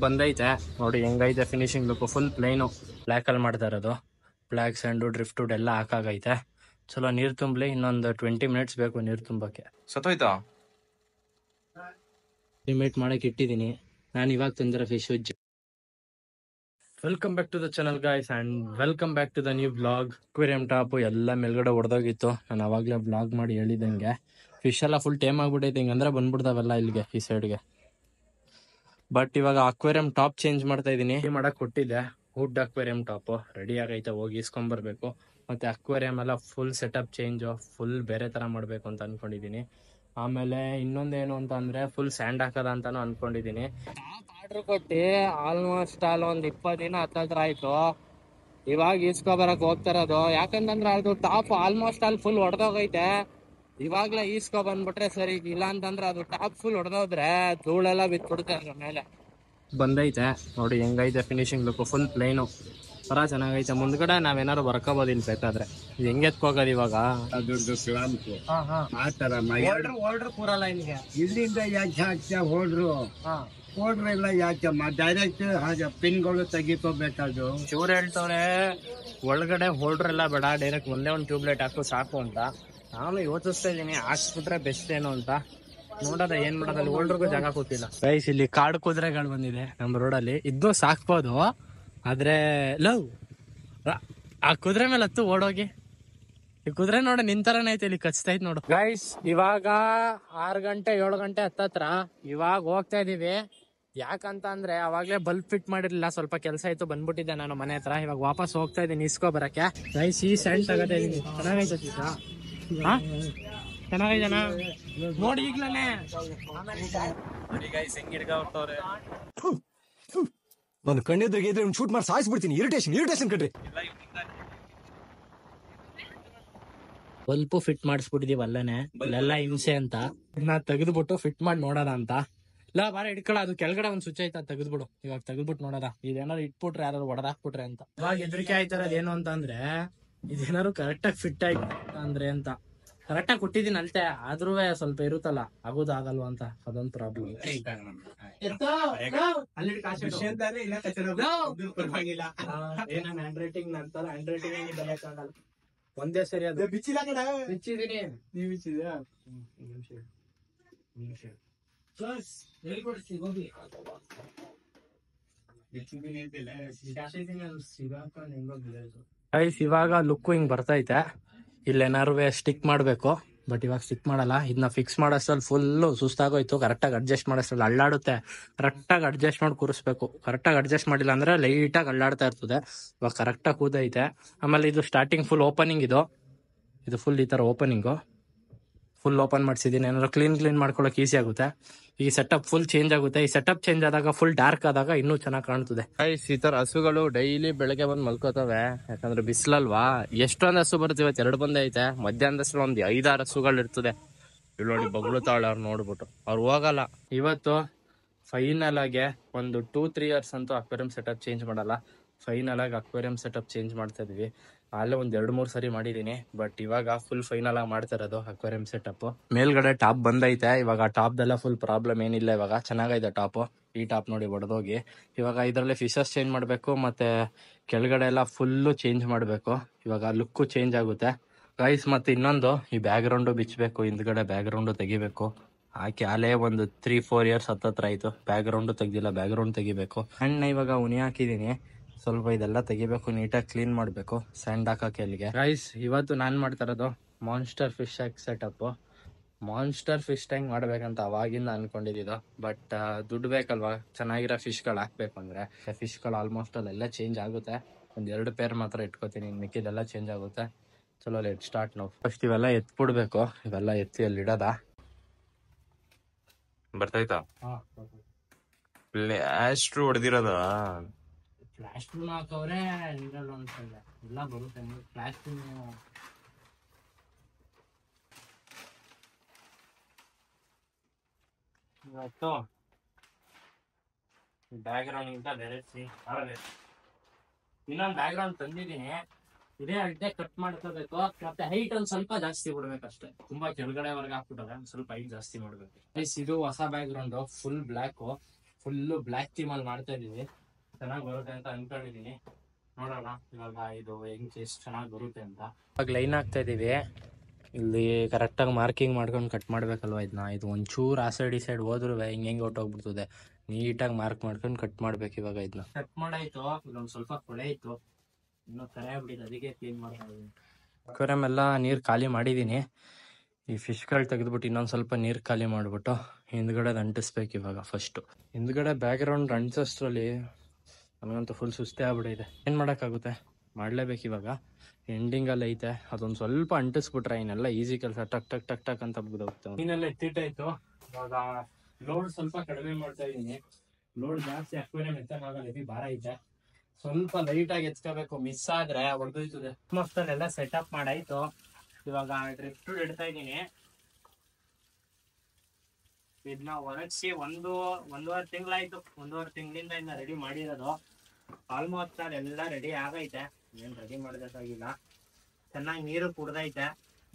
ಬಂದೈತೆ ನೋಡಿ ಹೆಂಗೈತೆ finishing look. Full plain black ಅಲ್ಲಿ ಮಾಡ್ತಾ ಇರೋದು. ಬ್ಲ್ಯಾಕ್ ಸ್ಯಾಂಡು ಡ್ರಿಫ್ಟ್ ವುಡ್ ಎಲ್ಲ ಹಾಕಾಗೈತೆ. ಚಲೋ ನೀರು ತುಂಬಲಿ. ಇನ್ನೊಂದು 20 ಮಿನಿಟ್ಸ್ ಬೇಕು ನೀರು ತುಂಬಕ್ಕೆ. ಸತ್ತೋಯ್ತಾ? ಲಿಮಿಟ್ ಮಾಡಕ್ಕೆ ಇಟ್ಟಿದ್ದೀನಿ ನಾನು. ಇವಾಗ ತಂದಿರೋ fish veg. Welcome back to the channel guys and welcome back to the new blog. Aquarium top ಎಲ್ಲ ಮೇಲ್ಗಡೆ ಹೊಡೆದೋಗಿತ್ತು. ನಾನು ಅವಾಗಲೇ ಬ್ಲಾಗ್ ಮಾಡಿ ಹೇಳಿದಂಗೆ ಫಿಶ್ ಎಲ್ಲ ಫುಲ್ ಟೇಮ್ ಆಗ್ಬಿಟ್ಟೈತೆ. ಹಿಂಗಂದ್ರೆ ಬಂದ್ಬಿಡ್ತಾವೆಲ್ಲ ಇಲ್ಲಿಗೆ ಈ ಸೈಡ್ಗೆ. ಬಟ್ ಇವಾಗ ಅಕ್ವೇರಿಯಂ ಟಾಪ್ ಚೇಂಜ್ ಮಾಡ್ತಾ ಇದ್ದೀನಿ. ಮಾಡಕ್ ಕೊಟ್ಟಿದ್ದೆ ವುಡ್ ಅಕ್ವೇರಿಯಂ ಟಾಪ್ ರೆಡಿ ಆಗೈತೆ. ಹೋಗಿ ಇಸ್ಕೊಂಬರ್ಬೇಕು. ಮತ್ತೆ ಅಕ್ವೇರಿಯಂ ಎಲ್ಲ ಫುಲ್ ಸೆಟಪ್ ಚೇಂಜ್, ಫುಲ್ ಬೇರೆ ತರ ಮಾಡ್ಬೇಕು ಅಂತ ಅನ್ಕೊಂಡಿದೀನಿ. ಆಮೇಲೆ ಇನ್ನೊಂದೇನು ಅಂತ ಅಂದ್ರೆ ಫುಲ್ ಸ್ಯಾಂಡ್ ಹಾಕದ ಅಂತಾನು ಅನ್ಕೊಂಡಿದೀನಿ. ಟಾಪ್ ಆರ್ಡರ್ ಕೊಟ್ಟು ಆಲ್ಮೋಸ್ಟ್ ಒಂದ್ 20 ದಿನ ಹತ್ರ ಆಯ್ತು. ಇವಾಗ ಈಸ್ಕೊಬರಕ್ ಹೋಗ್ತಾರದು. ಯಾಕಂತಂದ್ರೆ ಅದು ಟಾಪ್ ಆಲ್ಮೋಸ್ಟ್ ಫುಲ್ ಹೊಡೆದೋಗೈತೆ. ಇವಾಗ್ಲೇ ಈಸ್ಕೊ ಬಂದ್ಬಿಟ್ರೆ ಸರಿ. ಇಲ್ಲ ಅಂತಂದ್ರೆ ಅದು ಟಾಪ್ ಫುಲ್ ಹೊಡೆದೋದ್ರೆ ಧೂಳೆಲ್ಲ ಬಿತ್ಬಿಡುತ್ತೆ ಅದ್ರ ಮೇಲೆ. ಬಂದೈತೆ ನೋಡಿ ಹೆಂಗೈತೆ ಫಿನಿಶಿಂಗ್ ಲುಕ್. ಫುಲ್ ಪ್ಲೇನು ಪರ ಚೆನ್ನಾಗೈತೆ. ಮುಂದ್ಗಡೆ ನಾವೇನಾರು ಬರ್ಕೋಬೋದು ಇಲ್ಲಿ ಬೇಕಾದ್ರೆ. ಇದು ಹೆಂಗ್ ಎತ್ಕೋಗೋದು ಇವಾಗ? ಕೂರಲ್ಲ ಇಲ್ಲಿಗೆ. ಇಲ್ಲಿಂದ ಯಾಕೆ ಹಾಕ್ತಾ ಹೋಡ್ರು ಇಲ್ಲ ಯಾಕೆ ಡೈರೆಕ್ಟ್ ಹಾಗೆ ಪಿನ್ಗಳು ತೆಗಿಕೋಬೇಕಾದ್ರು. ಚೂರು ಹೇಳ್ತವ್ರೆ ಒಳಗಡೆ ಹೋಲ್ಡ್ರೆಲ್ಲ ಬೇಡ, ಡೈರೆಕ್ಟ್ ಒಂದೇ ಒಂದು ಟ್ಯೂಬ್ಲೈಟ್ ಹಾಕು ಸಾಕು ಅಂತ. ನಾನು ಯೋಚಿಸ್ತಾ ಇದೀನಿ ಹಾಕ್ಸ್ಬಿಟ್ರೆ ಬೆಸ್ಟ್ ಏನು ಅಂತ. ನೋಡೋದ ಏನ್ ಮಾಡೋದಲ್ಲಿ. ಹೋಲ್ಡ್ರಿಗೂ ಜಾಗ ಕೂತಿಲ್ಲ ಗೈಸ್. ಇಲ್ಲಿ ಕಾಡು ಕುದುರೆಗಳು ಬಂದಿದೆ ನಮ್ಮ ರೋಡಲ್ಲಿ. ಇದ್ದು ಸಾಕ್ಬೋದು ಆದ್ರೆ ಲವ್ ಆ ಕುದುರೆ ಮೇಲೆ ಹತ್ತು ಓಡೋಗಿ. ಈ ಕುದುರೆ ನೋಡ ನಿಂತರನೇ ಐತೆ. ಇಲ್ಲಿ ಕಚ್ತೈತ್ ನೋಡು ಗೈಸ್. ಇವಾಗ 6 ಗಂಟೆ 7 ಗಂಟೆ ಹತ್ತತ್ರ ಇವಾಗ ಹೋಗ್ತಾ ಇದೀವಿ. ಯಾಕಂತ ಅಂದ್ರೆ ಅವಾಗ್ಲೇ ಬಲ್ಬ್ ಫಿಟ್ ಮಾಡಿರ್ಲಿಲ್ಲ, ಸ್ವಲ್ಪ ಕೆಲಸ ಇತ್ತು, ಬಂದ್ಬಿಟ್ಟಿದ್ದೆ ನಾನು ಮನೆ ಹತ್ರ. ಇವಾಗ ವಾಪಸ್ ಹೋಗ್ತಾ ಇದೀನಿ ಇಸ್ಕೊ ಬರಕ್ಕೆ. ಗೈಸ್ ಈ ಸ್ಯಾಂಡ್ ತಗೋತಾ ಇದೀನಿ. ಚೆನ್ನಾಗೈತೆ ಚೆನ್ನಾಗೈತನಾ ನೋಡಿ ಈಗ್ಲೇ. ಗೈಸ್ ಹೆಂಗ್ ಹಿಡ್ಕ ಹೊರ್ತವ್ರೆ. ಒಂದು ಕಣ್ಣೆದ್ರಿಗೆ ಇದ್ರೆ ಶೂಟ್ ಮಾಡಿ ಸಾಯಿಸ್ಬಿಡ್ತೀನಿ. ಇರಿಟೇಷನ್ ಕಣ್ರಿ. ಬಲ್ಪ್ ಫಿಟ್ ಮಾಡಿಸ್ಬಿಟ್ಟಿದೀವಿ ಅಲ್ಲೇನೆ. ಇಲ್ಲೆಲ್ಲ ಹಿಂಸೆ ಅಂತ ನಾ ತೆಗೆದ್ಬಿಟ್ಟು ಫಿಟ್ ಮಾಡಿ ನೋಡೋಣ ಅಂತ. ಇಲ್ಲ ಬಾರ ಹಿಡ್ಕೊಳ. ಅದು ಕೆಳಗಡೆ ಒಂದ್ ಸ್ವಿಚ್ ಐತ, ತೆಗೆದ್ಬಿಡು. ಇವಾಗ ತೆಗೆದ್ಬಿಟ್ಟು ನೋಡೋದ ಇದೇನಾರು ಇಟ್ಬಿಟ್ರೆ ಯಾರು ಹೊಡೆದಾಕ್ಬಿಟ್ರೆ ಅಂತ. ಇವಾಗ ಹೆದರಿಕೆ ಆಯ್ತಾರದ್ ಏನು ಅಂತ ಅಂದ್ರೆ ಇದೇನಾರು ಕರೆಕ್ಟ್ ಆಗಿ ಫಿಟ್ ಆಯ್ತು ಅಂದ್ರೆ ಅಂತ. ಕರೆಕ್ಟ್ ಆಗಿ ಕೊಟ್ಟಿದ್ದೀನಿ ಅಲ್ತೆ, ಆದ್ರೂ ಸ್ವಲ್ಪ ಇರುತ್ತಲ್ಲ ಆಗೋದಾಗಲ್ವಾ ಅಂತ. ಅದೊಂದು ಪ್ರಾಬ್ಲಮ್. ಹ್ಯಾಂಡ್ ರೈಟಿಂಗ್ ನಂತರ ಹ್ಯಾಂಡ್ ರೈಟಿಂಗ್ ಬರೆಯಕ್ಕಾಗಲ್ಲ. ಒಂದೇ ಸರಿ ಅದು ಬಿಚ್ಚಿಲ್ಲ ಕಡೆ ಬಿಚ್ಚಿದೀನಿ. ನೀವು ಬಿಚ್ಚಿದ್ಯಾ? ಇವಾಗ ಲುಕ್ ಹಿಂಗ್ ಬರ್ತೈತೆ. ಇಲ್ಲೇನಾರು ಸ್ಟಿಕ್ ಮಾಡ್ಬೇಕು, ಬಟ್ ಇವಾಗ ಸ್ಟಿಕ್ ಮಾಡಲ್ಲ. ಇದನ್ನ ಫಿಕ್ಸ್ ಮಾಡೋಷ್ಟ್ರಲ್ಲಿ ಫುಲ್ಲು ಸುಸ್ತಾಗೋಯ್ತು. ಕರೆಕ್ಟಾಗಿ ಅಡ್ಜಸ್ಟ್ ಮಾಡೋಷ್ಟ್ರಲ್ಲಿ ಅಳ್ಳಾಡುತ್ತೆ. ಕರೆಕ್ಟಾಗಿ ಅಡ್ಜಸ್ಟ್ ಮಾಡಿ ಕೂರಿಸ್ಬೇಕು. ಕರೆಕ್ಟಾಗಿ ಅಡ್ಜಸ್ಟ್ ಮಾಡಿಲ್ಲ ಅಂದ್ರೆ ಲೈಟಾಗಿ ಅಳ್ಳಾಡ್ತಾ ಇರ್ತದೆ. ಇವಾಗ ಕರೆಕ್ಟಾಗಿ ಕೂದೈತೆ. ಆಮೇಲೆ ಇದು ಸ್ಟಾರ್ಟಿಂಗ್ ಫುಲ್ ಓಪನಿಂಗ್. ಇದು ಫುಲ್ ಈ ತರ ಓಪನಿಂಗು. Full open ಮಾಡಿಸಿದೀನಿ. ಏನಾದ್ರು ಕ್ಲೀನ್ ಮಾಡ್ಕೊಳಕ್ ಈಸಿ ಆಗುತ್ತೆ. ಈ ಸೆಟಪ್ ಫುಲ್ ಚೇಂಜ್ ಆಗುತ್ತೆ. ಈ ಸೆಟಪ್ ಚೇಂಜ್ ಆದಾಗ ಫುಲ್ ಡಾರ್ಕ್ ಆದಾಗ ಇನ್ನೂ ಚೆನ್ನಾಗಿ ಕಾಣ್ತದೆ. ಈ ತರ ಹಸುಗಳು ಡೈಲಿ ಬೆಳಗ್ಗೆ ಬಂದು ಮಲ್ಕೋತವೆ. ಯಾಕಂದ್ರೆ ಬಿಸಿಲಲ್ವಾ. ಎಷ್ಟೊಂದು ಹಸು ಬರ್ತೀವಿ. 2 ಬಂದೆ ಐತೆ. ಮಧ್ಯಾಹ್ನದಷ್ಟು ಒಂದು 5-6 ಹಸುಗಳು ಇರ್ತದೆ. ಇಲ್ಲಿ ನೋಡಿ ಬಗ್ಳು ತಾಳೆ ಅವ್ರು ನೋಡ್ಬಿಟ್ಟು ಅವ್ರು ಹೋಗಲ್ಲ. ಇವತ್ತು ಫೈನಲ್ ಆಗಿ ಒಂದು 2-3 ಇಯರ್ಸ್ ಅಂತೂ ಅಕ್ವೇರಿಯಂ ಸೆಟಪ್ ಚೇಂಜ್ ಮಾಡಲ್ಲ. ಫೈನಲ್ ಆಗಿ ಅಕ್ವೇರಿಯಂ ಸೆಟಪ್ ಚೇಂಜ್ ಮಾಡ್ತಾ ಇದೀವಿ. ಅಲ್ಲೇ ಒಂದ್ 2-3 ಸರಿ ಮಾಡಿದೀನಿ. ಬಟ್ ಇವಾಗ ಫುಲ್ ಫೈನಲ್ ಆಗಿ ಮಾಡ್ತಾ ಇರೋದು ಅಕ್ವೇರಿಯಂ ಸೆಟಪ್. ಮೇಲ್ಗಡೆ ಟಾಪ್ ಬಂದೈತೆ. ಇವಾಗ ಟಾಪ್ದೆಲ್ಲ ಫುಲ್ ಪ್ರಾಬ್ಲಮ್ ಏನಿಲ್ಲ. ಇವಾಗ ಚೆನ್ನಾಗೈತೆ ಟಾಪ್. ಈ ಟಾಪ್ ನೋಡಿ ಹೊಡೆದೋಗಿ. ಇವಾಗ ಇದರಲ್ಲಿ ಫಿಶಸ್ ಚೇಂಜ್ ಮಾಡ್ಬೇಕು, ಮತ್ತೆ ಕೆಳಗಡೆ ಎಲ್ಲ ಫುಲ್ಲು ಚೇಂಜ್ ಮಾಡ್ಬೇಕು. ಇವಾಗ ಲುಕ್ ಚೇಂಜ್ ಆಗುತ್ತೆ ಗೈಸ್. ಮತ್ತೆ ಇನ್ನೊಂದು ಈ ಬ್ಯಾಕ್ ಗ್ರೌಂಡ್ ಬಿಚ್ಚಬೇಕು. ಹಿಂದ್ಗಡೆ ಬ್ಯಾಕ್ ಗ್ರೌಂಡ್ ತೆಗಿಬೇಕು. ಹಾಕಿ ಅಲ್ಲೇ ಒಂದು 3-4 ಇಯರ್ಸ್ ಹತ್ತತ್ರ ಆಯ್ತು. ಬ್ಯಾಕ್ ಗ್ರೌಂಡ್ ತೆಗ್ದಿಲ್ಲ. ಬ್ಯಾಕ್ ಗ್ರೌಂಡ್ ತೆಗಿಬೇಕು. ಹಣ್ಣು ಇವಾಗ ಉನಿ ಹಾಕಿದೀನಿ. ಸ್ವಲ್ಪ ಇದೆಲ್ಲ ತೆಗಿಬೇಕು, ನೀಟಾಗಿ ಕ್ಲೀನ್ ಮಾಡ್ಬೇಕು ಸ್ಯಾಂಡ್ ಹಾಕಕ್ಕೆ ಅಲ್ಲಿಗೆ. ಗೈಸ್ ಇವತ್ತು ನಾನ್ ಮಾಡ್ತಾ ಇರೋದು monster fish tank setup. Monster fish tank ಮಾಡ್ಬೇಕಂತ ಅವಾಗಿಂದ ಅನ್ಕೊಂಡಿದ್ದು. ಬಟ್ ದುಡ್ಡು ಬೇಕಲ್ವಾ ಚೆನ್ನಾಗಿರೋ ಫಿಶ್ಗಳು ಹಾಕ್ಬೇಕು ಅಂದ್ರೆ. ಫಿಶ್ಗಳು ಆಲ್ಮೋಸ್ಟ್ ಅಲ್ಲೆಲ್ಲ ಚೇಂಜ್ ಆಗುತ್ತೆ. 1-2 ಪೇರ್ ಮಾತ್ರ ಇಟ್ಕೋತೀನಿ, ಮಿಕ್ಕಿದೆಲ್ಲ ಚೇಂಜ್ ಆಗುತ್ತೆ. ಚಲೋ ಲೆಟ್ ಸ್ಟಾರ್ಟ್ ನಾವು. ಫಸ್ಟ್ ಇವೆಲ್ಲ ಎತ್ಬಿಡ್ಬೇಕು. ಇವೆಲ್ಲ ಎತ್ತಿ ಅಲ್ಲಿ ಇಡೋದ. ಬರ್ತೈತಾ? ಅಷ್ಟು ಹೊಡೆದಿರೋದ? ಪ್ಲಾಸ್ಟಿಕ್ ಹಾಕವ್ರೆ ಇರಲ್ಲ ಅನ್ಸಲ್ಲ. ಎಲ್ಲ ಬರುತ್ತೆ ಪ್ಲಾಸ್ಟಿಕ್. ಇವತ್ತು ಬ್ಯಾಕ್ ಗ್ರೌಂಡ್ ಇಂದ ಡೈರೆಕ್ಟ್ ಇನ್ನೊಂದು ಬ್ಯಾಕ್ ಗ್ರೌಂಡ್ ತಂದಿದ್ದೀನಿ. ಇದೇ ಅಡ್ಡೆ ಕಟ್ ಮಾಡ್ಕೋಬೇಕು. ಮತ್ತೆ ಹೈಟ್ ಒಂದ್ ಸ್ವಲ್ಪ ಜಾಸ್ತಿ ಬಿಡ್ಬೇಕಷ್ಟೇ. ತುಂಬಾ ಕೆಳಗಡೆವರೆಗೆ ಹಾಕ್ಬಿಟ್ಟಾರೆ. ಸ್ವಲ್ಪ ಹೈಟ್ ಜಾಸ್ತಿ ಮಾಡ್ಬೇಕು. ಇದು ಹೊಸ background full black. Full black ಥೀಮಲ್ಲಿ ಮಾಡ್ತಾ ಇದೀವಿ. ಚೆನ್ನಾಗಿ ಬರುತ್ತೆ ಅಂತ ಅನ್ಕೊಂಡಿದೀನಿ. ನೋಡೋಣ ಇವಾಗ ಇದು ಹೆಂಗೆ ಎಷ್ಟು ಚೆನ್ನಾಗಿ ಬರುತ್ತೆ ಅಂತ. ಇವಾಗ ಲೈನ್ ಆಗ್ತಾ ಇದೀವಿ. ಇಲ್ಲಿ ಕರೆಕ್ಟಾಗಿ ಮಾರ್ಕಿಂಗ್ ಮಾಡ್ಕೊಂಡು ಕಟ್ ಮಾಡ್ಬೇಕಲ್ವ ಇದನ್ನ. ಇದು ಒಂಚೂರು ಆ ಸೈಡ್ ಈ ಸೈಡ್ ಹೋದ್ರೂ ಹಿಂಗೆ ಹೊಟ್ಟೋಗ್ಬಿಡ್ತದೆ. ನೀಟಾಗಿ ಮಾರ್ಕ್ ಮಾಡ್ಕೊಂಡು ಕಟ್ ಮಾಡ್ಬೇಕು ಇವಾಗ ಇದನ್ನ. ಕಟ್ ಮಾಡಾಯ್ತು. ಇದೊಂದು ಸ್ವಲ್ಪ ಕೊಳೆ ಇತ್ತು, ಇನ್ನೂ ಕರೆ ಆಗ್ಬಿಟ್ಟಿದೆ, ಅದಕ್ಕೆ ಕ್ಲೀನ್ ಮಾಡ್ತಾ ಇದ್ದೀನಿ. ಅಕ್ವೇರಿಯಂ ಎಲ್ಲ ನೀರು ಖಾಲಿ ಮಾಡಿದ್ದೀನಿ. ಈ ಫಿಶ್ಗಳು ತೆಗೆದ್ಬಿಟ್ಟು ಇನ್ನೊಂದು ಸ್ವಲ್ಪ ನೀರು ಖಾಲಿ ಮಾಡಿಬಿಟ್ಟು ಹಿಂದ್ಗಡೆ ಅಂಟಿಸ್ಬೇಕು ಇವಾಗ. ಫಸ್ಟು ಹಿಂದ್ಗಡೆ ಬ್ಯಾಕ್ಗ್ರೌಂಡ್ ಅಂಟಿಸೋಷ್ಟ್ರಲ್ಲಿ ನಮಗಂತೂ ಫುಲ್ ಸುಸ್ತೆ ಆಗ್ಬಿಟ್ಟಿದೆ. ಏನು ಮಾಡೋಕ್ಕಾಗುತ್ತೆ, ಮಾಡಲೇಬೇಕು ಇವಾಗ. ಎಂಡಿಂಗಲ್ಲಿ ಐತೆ, ಅದೊಂದು ಸ್ವಲ್ಪ ಅಂಟಿಸ್ಬಿಟ್ರೆ ಇನ್ನೆಲ್ಲ ಈಸಿ ಕೆಲಸ. ಟಕ್ ಟಕ್ ಟಕ್ ಟಕ್ ಅಂತ ಹೋಗ್ತವೆ. ನೀನೆಲ್ಲ ಎತ್ತಿಟ್ಟಾಯ್ತು. ಇವಾಗ ಲೋಡ್ ಸ್ವಲ್ಪ ಕಡಿಮೆ ಮಾಡ್ತಾ ಇದ್ದೀನಿ. ಲೋಡ್ ಜಾಸ್ತಿ ಅಕ್ವೇರಿಯಂ ಎತ್ತಕ್ಕಾಗಲ್ಲ, ಹೆವಿ ಭಾರ ಐತೆ. ಸ್ವಲ್ಪ ಲೈಟಾಗಿ ಎತ್ಕೋಬೇಕು, ಮಿಸ್ ಆದರೆ ಹೊಡೆದೋಯ್ತದೆ. ಮಸ್ತಲ್ಲೆಲ್ಲ ಸೆಟಪ್ ಮಾಡಾಯ್ತು. ಇವಾಗ ಡ್ರಿಫ್ಟ್ ಇಡ್ತಾ ಇದ್ದೀನಿ. ಇದನ್ನ ಹೊರಗಿಸಿ ಒಂದೂವರೆ ತಿಂಗಳಾಯ್ತು. ಒಂದೂವರೆ ತಿಂಗಳಿಂದ ಇನ್ನ ರೆಡಿ ಮಾಡಿರೋದು. ಆಲ್ಮೋಸ್ಟ್ ಎಲ್ಲ ರೆಡಿ ಆಗೈತೆ, ಏನು ರೆಡಿ ಮಾಡಬೇಕಾಗಿಲ್ಲ. ಚೆನ್ನಾಗಿ ನೀರು ಕುಡ್ದೈತೆ.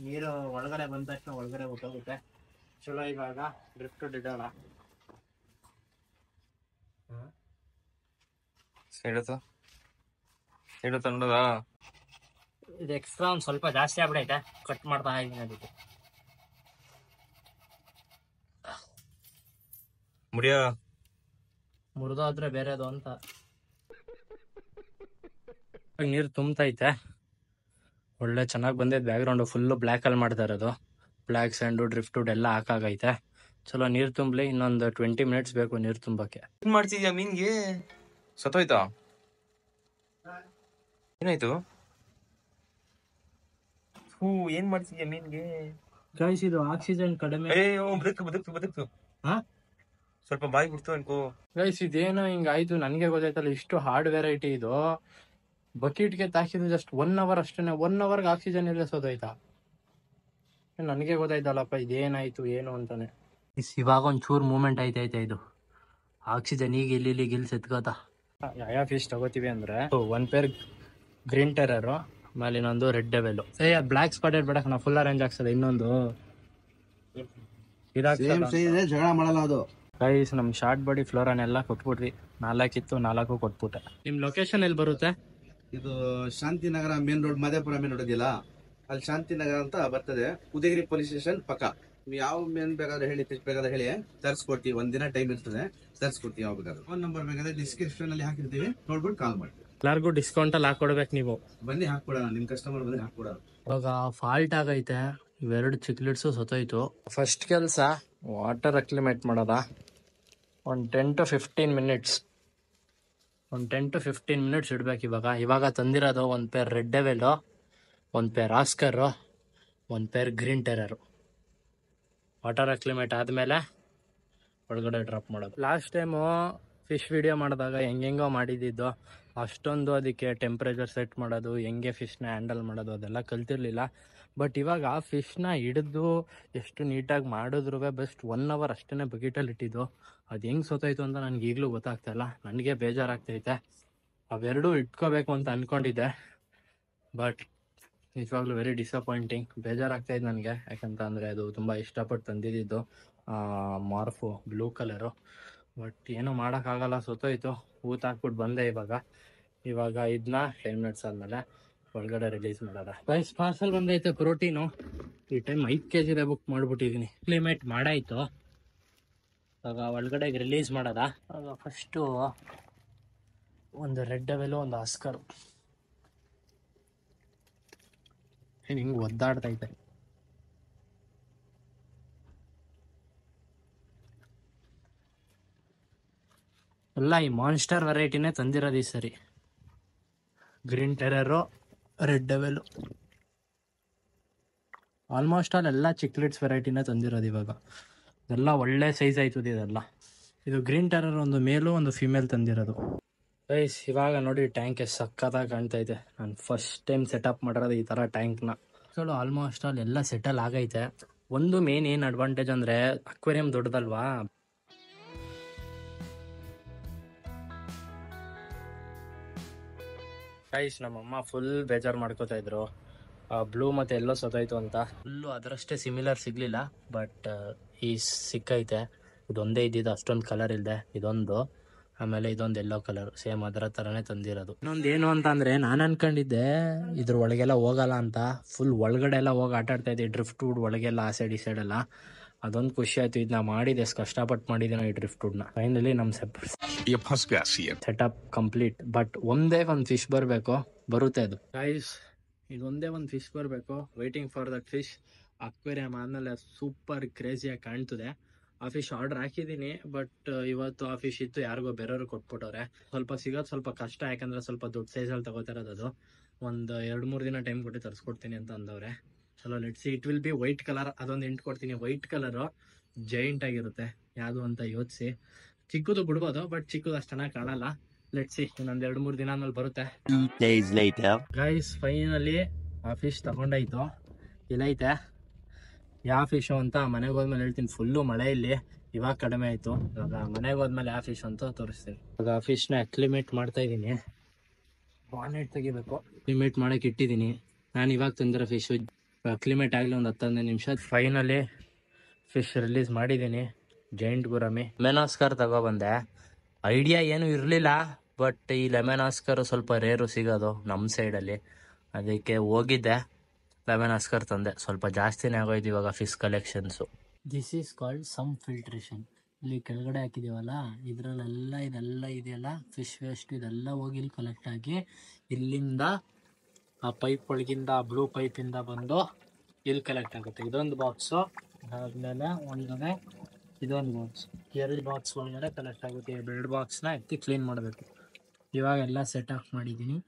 ನೀರು ಒಳಗಡೆ ಬಂದ ತಕ್ಷಣ ಒಳಗಡೆ ಹೊಟ್ಟೋಗುತ್ತೆ. ಚಲೋ. ಇವಾಗ ಡ್ರಿಫ್ಟ್ ಇಡೋಣ. ಇದು ಎಕ್ಸ್ಟ್ರಾ ಒಂದು ಸ್ವಲ್ಪ ಜಾಸ್ತಿ ಆಗ್ಬಿಡೈತೆ, ಕಟ್ ಮಾಡ್ತಾ ಇದ್ದೀನಿ. ಅದಕ್ಕೆ ಮುರಿದೋದ್ರೆ ಬೇರೆದು ಅಂತ. ನೀರು ತುಂಬತೈತೆ, ಒಳ್ಳೆ ಚೆನ್ನಾಗಿ ಬಂದೈತೆ. ಬ್ಯಾಕ್ಗ್ರೌಂಡು ಫುಲ್ಲು ಬ್ಲ್ಯಾಕಲ್ಲಿ ಮಾಡ್ತಾ ಇರೋದು. ಬ್ಲ್ಯಾಕ್ ಸ್ಯಾಂಡು ಡ್ರಿಫ್ಟ್ ವುಡ್ ಎಲ್ಲ ಹಾಕಾಗೈತೆ. ಚಲೋ, ನೀರು ತುಂಬಲಿ. ಇನ್ನೊಂದು 20 ಮಿನಿಟ್ಸ್ ಬೇಕು ನೀರು ತುಂಬಕ್ಕೆ. ಏನ್ ಮಾಡ್ತಿದ್ಯಾ? ಮೀನ್ಗೆ ಸತ್ತೋಯ್ತಾ? ಏನಾಯ್ತು? ಏನ್ ಮಾಡ್ತಿದ್ಯಾ ಮೀನ್ಗೆ? ಗೈಸ್, ಇದು ಆಕ್ಸಿಜನ್ ಕಡಿಮೆ. ಬದುಕ್ತು. ಸ್ವಲ್ಪ ಬಾಯಿ ಬಿಡ್ತು ಅನ್ಕೋ. ಗೈಸ್, ಇದೇನೋ ಹಿಂಗಾಯ್ತು, ನನಗೆ ಗೊತ್ತಾಯ್ತಲ್ಲ. ಇಷ್ಟು ಹಾರ್ಡ್ ವೆರೈಟಿ ಇದು. ಬಕೆಟ್ಗೆ ತಾಕಿದ್ದು ಜಸ್ಟ್ 1 ಅವರ್ ಅಷ್ಟೇ. 1 ಅವರ್ಗೆ ಆಕ್ಸಿಜನ್ ಎಲ್ಲ ಸೋದೋಯ್ತಾ? ನನಗೆ ಗೊತ್ತಾಯ್ತಲ್ಲಪ್ಪ ಇದೇನಾಯ್ತು ಏನು ಅಂತಾನೆ. ಇವಾಗ ಒಂಚೂರು ಮೂವ್ಮೆಂಟ್ ಐತೈತೆ. ಇದು ಆಕ್ಸಿಜನ್ ಈಗ ಇಲ್ಲಿ ಗಿಲ್ಸ್ ಎತ್ಕೋತಾ. ಯಾವ ಫಿಶ್ ತಗೋತೀವಿ ಅಂದ್ರೆ 1 ಪೇರ್ ಗ್ರೀನ್ ಟೆರರು, ಆಮೇಲೆ ಇನ್ನೊಂದು ರೆಡ್ ಡೆವೆಲು. ಬ್ಲ್ಯಾಕ್ ಸ್ಪಾಟೆಡ್ ಬೇಡ, ನಾವು ಫುಲ್ ಅರೇಂಜ್ ಆಗ್ತದೆ. ಇನ್ನೊಂದು ಜಗಳ ಮಾಡಲ್ಲ ಅದು. ಗೈಸ್, ನಮ್ಮ ಶಾರ್ಟ್ ಬಾಡಿ ಫ್ಲೋರನ್ನೆಲ್ಲ ಕೊಟ್ಬಿಟ್ವಿ. 4 ಇತ್ತು, 4 ಕೊಟ್ಬಿಟ್ಟೆ. ನಿಮ್ಮ ಲೊಕೇಶನ್ ಎಲ್ಲಿ ಬರುತ್ತೆ? ಇದು Shantinagar main road, Madepura main road ಇದೆಯಲ್ಲ, ಅಲ್ಲಿ ಶಾಂತಿನಗರ ಅಂತ ಬರ್ತದೆ. ಉದಯಗಿರಿ ಪೊಲೀಸ್ ಸ್ಟೇಷನ್ ಪಕ್ಕ. ನೀವು ಯಾವ ಮೇನ್ ಬೇಕಾದ್ರೆ ಹೇಳಿ, ಫಿಶ್ ಬೇಕಾದ್ರೆ ಹೇಳಿ, ತರಿಸ್ಕೊಡ್ತೀವಿ. ಒಂದಿನ ಟೈಮ್ ಇರ್ತದೆ, ತರಿಸ್ಕೊಡ್ತೀವಿ. ಯಾವ ಬೇಕಾದ್ರೆ ಫೋನ್ ನಂಬರ್ ಬೇಕಾದ್ರೆ ಡಿಸ್ಕ್ರಿಪ್ಷನ್ ಅಲ್ಲಿ ಹಾಕಿರ್ತೀವಿ, ನೋಡ್ಬಿಟ್ಟು ಕಾಲ್ ಮಾಡಿ. ಎಲ್ಲರಿಗೂ ಡಿಸ್ಕೌಂಟ್ ಅಲ್ಲಿ ಹಾಕೊಡ್ಬೇಕು ನೀವು. ಬನ್ನಿ ಹಾಕ್ಕೊಡೋಣ, ನಿಮ್ ಕಸ್ಟಮರ್ ಬಂದ್ರೆ ಹಾಕ್ಕೊಡೋಣ. ಇವಾಗ ಫಾಲ್ಟ್ ಆಗೈತೆ. ಇವೆರಡು ಚಿಕ್ಲಿಡ್ಸು ಸತ್ತೋಯ್ತು. ಫಸ್ಟ್ ಕೆಲಸ ವಾಟರ್ ಅಕ್ಲಿಮೇಟ್ ಮಾಡೋದ. ಒಂದು 10 to 15 ಮಿನಿಟ್ಸ್. ಒಂದು 10 to 15 ಮಿನಿಟ್ಸ್ ಇಡ್ಬೇಕು ಇವಾಗ ತಂದಿರೋದು 1 pair red devil, 1 pair oscar, 1 pair green terror. Water acclimate ಆದಮೇಲೆ ಒಳಗಡೆ ಡ್ರಾಪ್ ಮಾಡೋದು. ಲಾಸ್ಟ್ ಟೈಮು ಫಿಶ್ ವಿಡಿಯೋ ಮಾಡಿದಾಗ ಹೆಂಗೆಂಗೋ ಮಾಡಿದ್ದು, ಅಷ್ಟೊಂದು ಅದಕ್ಕೆ ಟೆಂಪ್ರೇಚರ್ ಸೆಟ್ ಮಾಡೋದು, ಹೆಂಗೆ ಫಿಶ್ನ ಹ್ಯಾಂಡಲ್ ಮಾಡೋದು ಅದೆಲ್ಲ ಕಲ್ತಿರ್ಲಿಲ್ಲ. ಬಟ್ ಇವಾಗ ಫಿಶ್ನ ಹಿಡಿದು ಎಷ್ಟು ನೀಟಾಗಿ ಮಾಡಿದ್ರು ಬೆಸ್ಟ್ 1 ಅವರ್ ಅಷ್ಟೇ ಬಕೆಟಲ್ಲಿ ಇಟ್ಟಿದ್ದು. ಅದು ಹೆಂಗೆ ಸೋತಾಯಿತು ಅಂತ ನನಗೆ ಈಗಲೂ ಗೊತ್ತಾಗ್ತಾಯಿಲ್ಲ. ನನಗೆ ಬೇಜಾರಾಗ್ತೈತೆ. ಅವೆರಡೂ ಇಟ್ಕೋಬೇಕು ಅಂತ ಅಂದ್ಕೊಂಡಿದ್ದೆ, ಬಟ್ ನಿಜವಾಗ್ಲೂ ವೆರಿ ಡಿಸಪಾಯಿಂಟಿಂಗ್. ಬೇಜಾರಾಗ್ತಾಯಿದ್ದು ನನಗೆ. ಯಾಕಂತ ಅಂದರೆ ಅದು ತುಂಬ ಇಷ್ಟಪಟ್ಟು ತಂದಿದ್ದು ಮಾರ್ಫು ಬ್ಲೂ ಕಲರು. ಬಟ್ ಏನೂ ಮಾಡೋಕ್ಕಾಗಲ್ಲ, ಸೋತೋಯ್ತು. ಊತ ಹಾಕ್ಬಿಟ್ಟು ಬಂದೆ. ಇವಾಗ ಇದನ್ನ 10 ಮಿನಿಟ್ಸ್ ಆದಮೇಲೆ ಒಳಗಡೆ ರಿಲೀಸ್ ಮಾಡೋದ. ಪ್ರೈಸ್ ಪಾರ್ಸಲ್ ಬಂದೈತೆ ಪ್ರೋಟೀನು. ಈ ಟೈಮ್ 5 kg ಬುಕ್ ಮಾಡಿಬಿಟ್ಟಿದ್ದೀನಿ. ಕ್ಲಿಮೇಟ್ ಮಾಡಾಯಿತು. ಇವಾಗ ಒಳಗಡೆಗೆ ರಿಲೀಸ್ ಮಾಡೋದ. ಇವಾಗ ಫಸ್ಟು ಒಂದು ರೆಡ್ ಡೆವೆಲು, ಒಂದು ಆಸ್ಕರು. ಹಿಂಗೆ ಒದ್ದಾಡ್ತೈತೆ. ಎಲ್ಲ ಈ ಮಾನ್ಸ್ಟರ್ ವೆರೈಟಿನೇ ತಂದಿರೋದು ಈ ಸರಿ. Green terror, red ಡೆವೆಲು, almost all ಎಲ್ಲ ಚಿಕ್ಲಿಡ್ಸ್ ವೆರೈಟಿನೇ ತಂದಿರೋದು ಇವಾಗ. ಇದೆಲ್ಲ ಒಳ್ಳೆ ಸೈಜ್ ಆಯ್ತದೆ ಇದೆಲ್ಲ. ಇದು ಗ್ರೀನ್ ಟೆರರ್ ಒಂದು ಮೇಲು, ಒಂದು ಫಿಮೇಲ್ ತಂದಿರೋದು. ಗೈಸ್, ಇವಾಗ ನೋಡಿ ಟ್ಯಾಂಕ್ ಎಷ್ಟು ಸಕ್ಕತ್ತಾಗಿ ಕಾಣ್ತೈತೆ. ನಾನು ಫಸ್ಟ್ ಟೈಮ್ ಸೆಟಪ್ ಮಾಡಿರೋದು ಈ ಥರ ಟ್ಯಾಂಕ್ನ. ಚಲೋ, ಆಲ್ಮೋಸ್ಟ್ ಆಲ್ ಎಲ್ಲ ಸೆಟಲ್ ಆಗೈತೆ. ಒಂದು ಮೇನ್ ಏನು ಅಡ್ವಾಂಟೇಜ್ ಅಂದರೆ ಅಕ್ವೇರಿಯಂ ದೊಡ್ಡದಲ್ವಾ. ಗೈಸ್, ನಮ್ಮಮ್ಮ ಫುಲ್ ಬೇಜಾರು ಮಾಡ್ಕೋತಾ ಇದ್ರು ಬ್ಲೂ ಮತ್ತು ಎಲ್ಲೋ ಸೋತಾಯ್ತು ಅಂತ. ಫುಲ್ಲು ಅದರಷ್ಟೇ ಸಿಮಿಲರ್ ಸಿಗಲಿಲ್ಲ, ಬಟ್ ಈ ಸಿಕ್ಕೈತೆ. ಇದೊಂದೇ ಇದ್ದಿದ್ದು, ಅಷ್ಟೊಂದು ಕಲರ್ ಇಲ್ಲದೆ ಇದೊಂದು, ಆಮೇಲೆ ಇದೊಂದು ಎಲ್ಲೋ ಕಲರ್ ಸೇಮ್ ಅದರ ಥರನೇ ತಂದಿರೋದು. ಇನ್ನೊಂದು ಏನು ಅಂತಂದರೆ ನಾನು ಅನ್ಕೊಂಡಿದ್ದೆ ಇದ್ರ ಒಳಗೆಲ್ಲ ಹೋಗಲ್ಲ ಅಂತ, ಫುಲ್ ಒಳಗಡೆ ಎಲ್ಲ ಹೋಗಿ ಆಟ ಆಡ್ತಾ ಇದ್ದೆ ಡ್ರಿಫ್ಟ್ ವುಡ್ ಒಳಗೆಲ್ಲ, ಆ ಸೈಡ್ ಈ ಸೈಡೆಲ್ಲ. ಅದೊಂದು ಖುಷಿ ಆಯಿತು. ಇದನ್ನ ಮಾಡಿದೆ, ಎಷ್ಟು ಕಷ್ಟಪಟ್ಟು ಮಾಡಿದ್ದೀನೋ ಈ ಡ್ರಿಫ್ಟ್ ವುಡ್ನ. ಫೈನಲಿ ನಮ್ಮ ಸೆಟಪ್ ಕಂಪ್ಲೀಟ್. ಬಟ್ ಒಂದೇ ಒಂದು ಫಿಶ್ ಬರಬೇಕು, ಬರುತ್ತೆ ಅದು ಗೈಸ್. ಇದೊಂದೇ ಒಂದು ಫಿಶ್ ಬರಬೇಕು, waiting for that fish. Aquarium ಆದಮೇಲೆ ಸೂಪರ್ ಕ್ರೇಜಿಯಾಗಿ ಕಾಣ್ತದೆ. ಆ ಫಿಶ್ ಆರ್ಡರ್ ಹಾಕಿದ್ದೀನಿ, ಬಟ್ ಇವತ್ತು ಆ ಫಿಶ್ ಇತ್ತು, ಯಾರಿಗೋ ಬೇರೆಯವ್ರಿಗೆ ಕೊಟ್ಬಿಟ್ಟವ್ರೆ. ಸ್ವಲ್ಪ ಸಿಗೋದು ಸ್ವಲ್ಪ ಕಷ್ಟ, ಯಾಕಂದರೆ ಸ್ವಲ್ಪ ದೊಡ್ಡ ಸೈಜಲ್ಲಿ ತಗೋತಿರೋದು ಅದು. ಒಂದು 2-3 ದಿನ ಟೈಮ್ ಕೊಟ್ಟು ತರಿಸ್ಕೊಡ್ತೀನಿ ಅಂತ ಅಂದವ್ರೆ. ಚಲೋ let's see. It will be white colour, ಅದೊಂದು ಹಿಂಟ್ ಕೊಡ್ತೀನಿ. ವೈಟ್ ಕಲರು ಜೈಂಟ್ ಆಗಿರುತ್ತೆ, ಯಾವುದು ಅಂತ ಯೋಚಿಸಿ. ಚಿಕ್ಕದು ಬಿಡ್ಬೋದು, ಬಟ್ ಚಿಕ್ಕದು ಅಷ್ಟು ಚೆನ್ನಾಗಿ ಕಾಣಲ್ಲ. ಲೆಟ್ಸಿ, ಇನ್ನೊಂದು 2-3 ದಿನ ಆದ್ಮೇಲೆ ಬರುತ್ತೆ. ಗೈಸ್ ಫೈನಲಿ ಆ ಫಿಶ್ ತಗೊಂಡಾಯ್ತು. ಇಲ್ಲೈತೆ ಯಾವ ಫಿಶು ಅಂತ ಮನೆಗೆ ಹೋದ್ಮೇಲೆ ಹೇಳ್ತೀನಿ. ಫುಲ್ಲು ಮಳೆ ಇಲ್ಲಿ, ಇವಾಗ ಕಡಿಮೆ ಆಯಿತು. ಇವಾಗ ಮನೆಗೆ ಹೋದ್ಮೇಲೆ ಯಾವ ಫಿಶ್ ಅಂತ ತೋರಿಸ್ತೀನಿ. ಇವಾಗ ಆ ಫಿಶ್ನ ಅಕ್ಲಿಮೇಟ್ ಮಾಡ್ತಾ ಇದ್ದೀನಿ. ಬಾನೆಟ್ ತೆಗಿಬೇಕು, ಅಕ್ಲಿಮೇಟ್ ಮಾಡೋಕೆ ಇಟ್ಟಿದ್ದೀನಿ. ನಾನು ಇವಾಗ ತಂದಿರೋ ಫಿಶು ಅಕ್ಲಿಮೇಟ್ ಆಗಲಿ ಒಂದು 10-15 ನಿಮಿಷ. ಫೈನಲಿ ಫಿಶ್ ರಿಲೀಸ್ ಮಾಡಿದ್ದೀನಿ. ಜೈಂಟ್ ಗುರಾಮಿ ಲೆಮನಾಸ್ಕರ್ ತಗೊಬಂದೆ. ಐಡಿಯಾ ಏನೂ ಇರಲಿಲ್ಲ, ಬಟ್ ಈ ಲೆಮನಾಸ್ಕರ್ ಸ್ವಲ್ಪ ರೇರು ಸಿಗೋದು ನಮ್ಮ ಸೈಡಲ್ಲಿ, ಅದಕ್ಕೆ ಹೋಗಿದ್ದೆ ಲೆಮನಾಸ್ಕರ್ ತಂದೆ. ಸ್ವಲ್ಪ ಜಾಸ್ತಿನೇ ಆಗೋಯ್ತು ಇವಾಗ fish collections. This is called some filtration. ಇಲ್ಲಿ ಕೆಳಗಡೆ ಹಾಕಿದ್ದೀವಲ್ಲ, ಇದರಲ್ಲೆಲ್ಲ ಇದೆಲ್ಲ ಇದೆಯಲ್ಲ ಫಿಶ್ ವೇಸ್ಟ್, ಇದೆಲ್ಲ ಹೋಗಿ ಇಲ್ಲಿ ಕಲೆಕ್ಟ್ ಆಗಿ ಇಲ್ಲಿಂದ ಆ ಪೈಪ್ ಒಳಗಿಂದ, ಬ್ಲೂ ಪೈಪಿಂದ ಬಂದು ಇಲ್ಲಿ ಕಲೆಕ್ಟ್ ಆಗುತ್ತೆ. ಇದೊಂದು ಬಾಕ್ಸು, ಆದಮೇಲೆ ಒಳಗಡೆ ಇದೊಂದು ಬಾಕ್ಸ್, 2 ಬಾಕ್ಸ್ ಒಳಗಡೆ ಕಲೆಕ್ಟ್ ಆಗುತ್ತೆ. 2 ಬಾಕ್ಸ್ನ ಎತ್ತಿ ಕ್ಲೀನ್ ಮಾಡಬೇಕು. ಇವಾಗೆಲ್ಲ ಸೆಟ್ ಆಫ್ ಮಾಡಿದ್ದೀನಿ.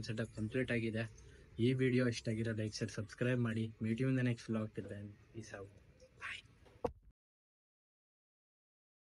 ಸೆಟಪ್ ಕಂಪ್ಲೀಟ್ ಆಗಿದೆ. ಈ ವಿಡಿಯೋ ಇಷ್ಟ ಆಗಿರೋ ಲೈಕ್, ಶೇರ್, ಸಬ್ಸ್ಕ್ರೈಬ್ ಮಾಡಿ. Meet you in the next vlog. Till then, peace out, bye.